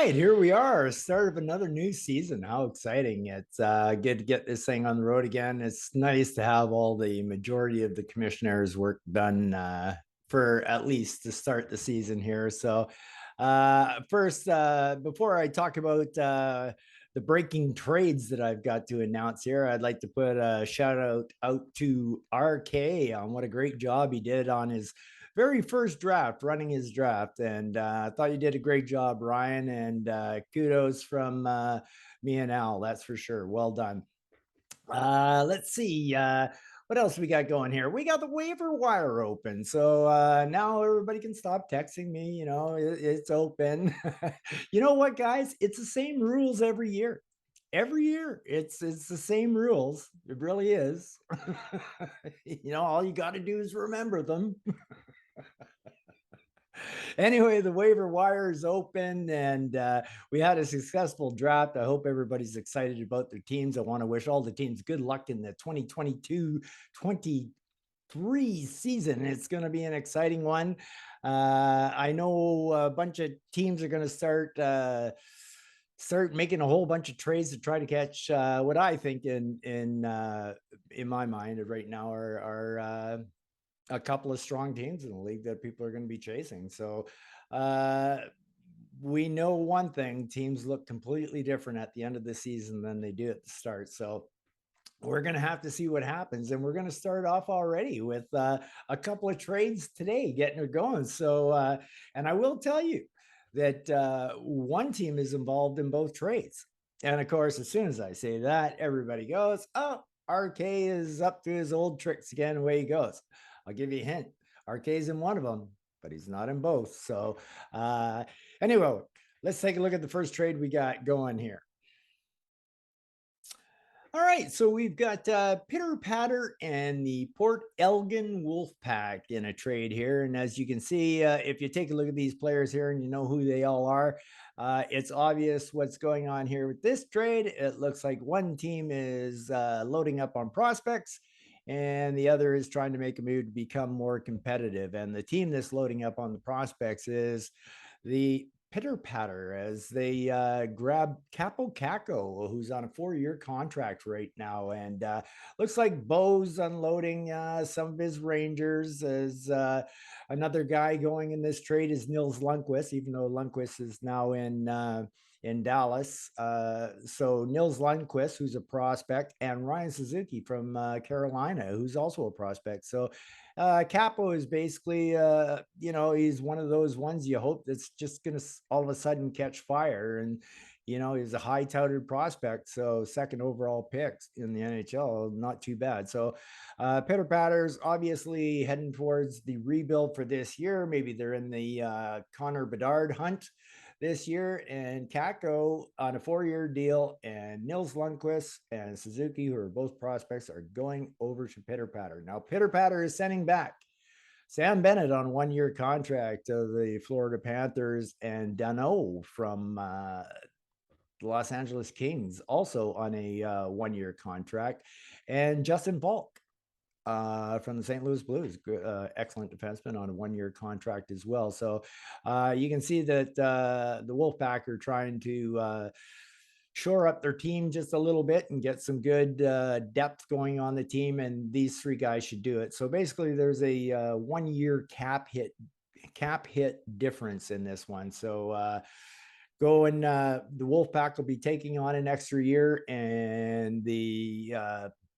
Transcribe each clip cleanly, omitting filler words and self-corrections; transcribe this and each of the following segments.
right, here we are, start of another new season. How exciting. It's good to get this thing on the road again. It's nice to have all the majority of the commissioners' work done for at least to start the season here. So first, before I talk about the breaking trades that I've got to announce here, I'd like to put a shout out to RK on what a great job he did on his very first draft, running his draft. And I thought you did a great job, Ryan. And kudos from me and Al, that's for sure. Well done. Let's see. What else we got going here? We got the waiver wire open. So now everybody can stop texting me. It's open. You know what, guys? It's the same rules every year. Every year, it's the same rules. It really is. All you got to do is remember them. Anyway, the waiver wire is open and we had a successful draft. I hope everybody's excited about their teams. I want to wish all the teams good luck in the 2022-23 season. It's going to be an exciting one. I know a bunch of teams are going to start making a whole bunch of trades to try to catch what I think in my mind right now are a couple of strong teams in the league that people are going to be chasing. So we know one thing: teams look completely different at the end of the season than they do at the start. So we're going to have to see what happens, and we're going to start off already with a couple of trades today getting it going. So and I will tell you that one team is involved in both trades, and of course, as soon as I say that, everybody goes, oh, RK is up to his old tricks again. Away he goes. I'll give you a hint. RK's in one of them, but he's not in both. So anyway, let's take a look at the first trade we got going here. All right, so we've got Pitter Patter and the Port Elgin Wolfpack in a trade here. And as you can see, if you take a look at these players here and you know who they all are, it's obvious what's going on here with this trade. It looks like one team is loading up on prospects and the other is trying to make a move to become more competitive. And the team that's loading up on the prospects is the Pitter Patter as they grab Capo Caco, who's on a 4-year contract right now. And looks like Bo's unloading some of his Rangers. As another guy going in this trade is Nils Lundquist, even though Lundquist is now in Dallas. So Nils Lundquist, who's a prospect, and Ryan Suzuki from Carolina, who's also a prospect. So Capo is basically, he's one of those ones you hope that's just going to all of a sudden catch fire. And, he's a high touted prospect. So second overall pick in the NHL, not too bad. So Pitter Patter's obviously heading towards the rebuild for this year. Maybe they're in the Connor Bedard hunt this year, and Kako on a 4-year deal, and Nils Lundquist and Suzuki, who are both prospects, are going over to Pitter Patter. Now, Pitter Patter is sending back Sam Bennett on 1-year contract of the Florida Panthers, and Dano from the Los Angeles Kings, also on a 1-year contract, and Justin Falk from the St. Louis Blues, excellent defenseman on a 1-year contract as well. So you can see that the Wolfpack are trying to shore up their team just a little bit and get some good depth going on the team. And these 3 guys should do it. So basically there's a 1-year cap hit difference in this one. So the Wolfpack will be taking on an extra year, and the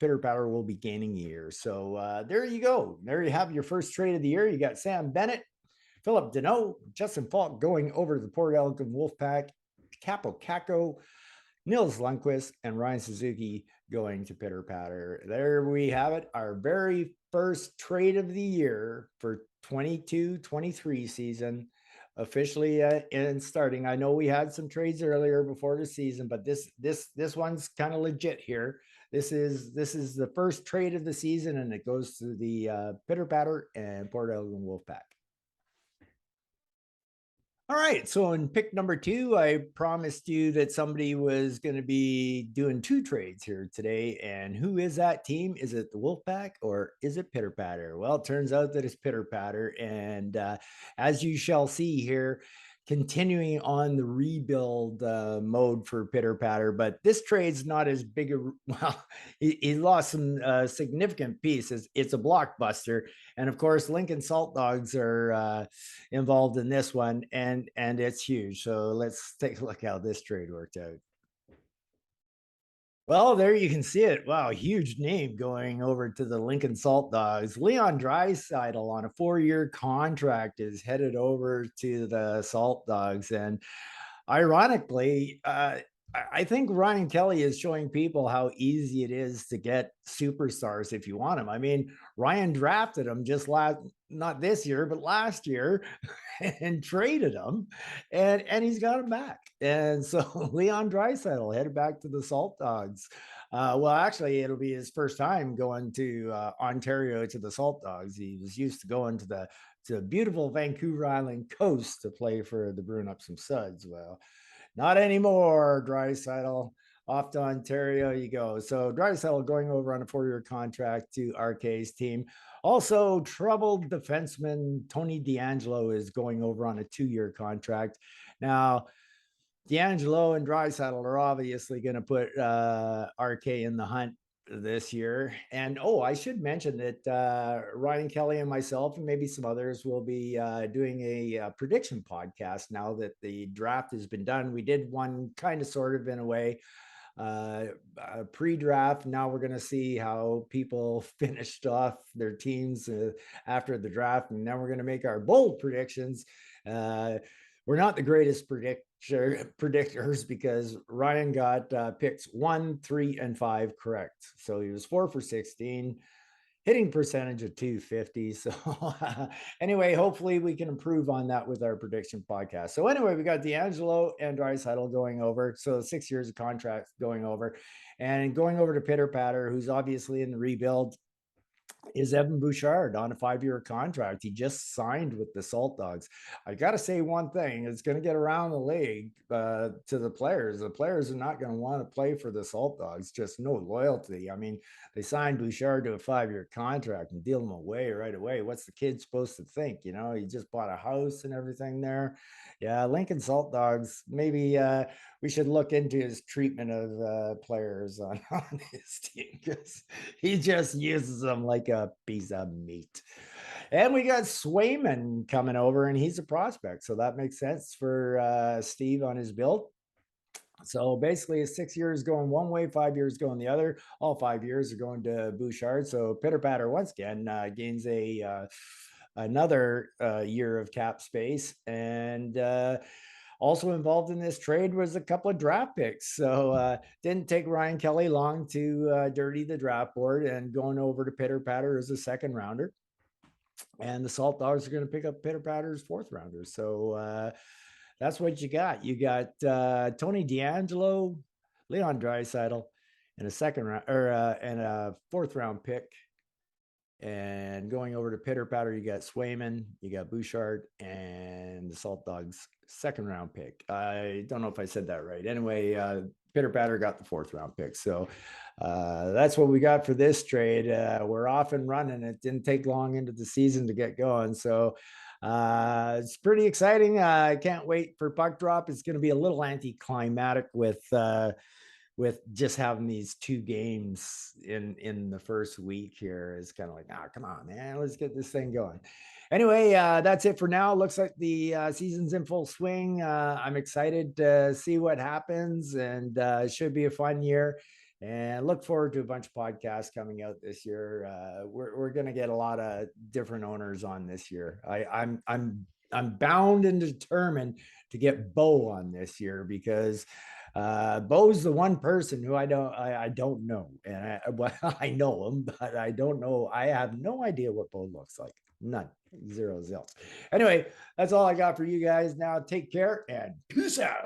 Pitter Patter will be gaining a year. So there you go. There you have your first trade of the year. You got Sam Bennett, Philip Deneau, Justin Falk going over to the Port Elgin Wolfpack, Capo Caco, Nils Lundquist, and Ryan Suzuki going to Pitter Patter. There we have it. Our very first trade of the year for 22-23 season. Officially in starting. I know we had some trades earlier before the season, but this one's kind of legit here. This is the first trade of the season, and it goes to the Pitter Patter and Port Elgin Wolfpack. All right, so in pick number 2, I promised you that somebody was going to be doing 2 trades here today. And who is that team? Is it the Wolfpack or is it Pitter Patter? Well, it turns out that it's Pitter Patter. And as you shall see here, continuing on the rebuild mode for Pitter Patter, but this trade's not as big a, well, he lost some significant pieces. It's a blockbuster. And of course, Lincoln Saltdogs are involved in this one, and it's huge. So let's take a look how this trade worked out. Well, there you can see it. Wow, huge name going over to the Lincoln Saltdogs. Leon Draisaitl on a 4-year contract is headed over to the Saltdogs. And ironically, I think Ryan Kelly is showing people how easy it is to get superstars if you want them. I mean, Ryan drafted them just not this year, but last year, and traded him, and he's got him back. And so Leon Draisaitl headed back to the Saltdogs. Well, actually, it'll be his first time going to Ontario to the Saltdogs. He was used to going to the beautiful Vancouver Island coast to play for the Bruin Up Some Suds. Well, not anymore, Draisaitl. Off to Ontario you go. So Draisaitl going over on a 4-year contract to RK's team. Also, troubled defenseman Tony DeAngelo is going over on a 2-year contract. Now, DeAngelo and Draisaitl are obviously going to put RK in the hunt this year. And I should mention that Ryan Kelly and myself and maybe some others will be doing a prediction podcast now that the draft has been done. We did one kind of sort of in a way pre-draft. Now we're going to see how people finished off their teams after the draft, and then we're going to make our bold predictions. We're not the greatest predictors because Ryan got picks 1, 3, and 5 correct. So he was 4 for 16, hitting percentage of 250. So anyway, hopefully we can improve on that with our prediction podcast. So anyway, we got DeAngelo and Draisaitl going over. So 6 years of contract going over, and going over to Pitter Patter, who's obviously in the rebuild, is Evan Bouchard on a 5-year contract. He just signed with the Saltdogs. I got to say one thing, it's going to get around the league to the players. The players are not going to want to play for the Saltdogs, just no loyalty. I mean, they signed Bouchard to a 5-year contract and deal him away right away. What's the kid supposed to think? You know, he just bought a house and everything there. Yeah, Lincoln Saltdogs, maybe we should look into his treatment of players on his team, because he just uses them like a piece of meat. And we got Swayman coming over, and he's a prospect, so that makes sense for Steve on his build. So basically, 6 years going one way, 5 years going the other. All 5 years are going to Bouchard. So Pitter Patter once again gains another year of cap space. And also involved in this trade was a couple of draft picks. So didn't take Ryan Kelly long to dirty the draft board, and going over to Pitter Patter as a 2nd rounder. And the Saltdogs are going to pick up Pitter Patter's 4th rounder. So that's what you got. You got Tony DeAngelo, Leon Draisaitl, and a 2nd round and a 4th round pick. And going over to Pitter Patter, you got Swayman, you got Bouchard, and the Saltdogs 2nd round pick. I don't know if I said that right. Anyway, Pitter Patter got the 4th round pick. So that's what we got for this trade. We're off and running. It didn't take long into the season to get going. So it's pretty exciting. I can't wait for puck drop. It's going to be a little anticlimactic with just having these 2 games in the first week here. Is kind of like, come on, man, let's get this thing going. Anyway, that's it for now. Looks like the season's in full swing. I'm excited to see what happens, and it should be a fun year. And look forward to a bunch of podcasts coming out this year. We're going to get a lot of different owners on this year. I'm bound and determined to get Bo on this year, because Bo's the one person who I don't know, and I know him, but I don't know. I have no idea what Bo looks like. None. 0 zilch. Anyway, that's all I got for you guys. Now take care and peace out.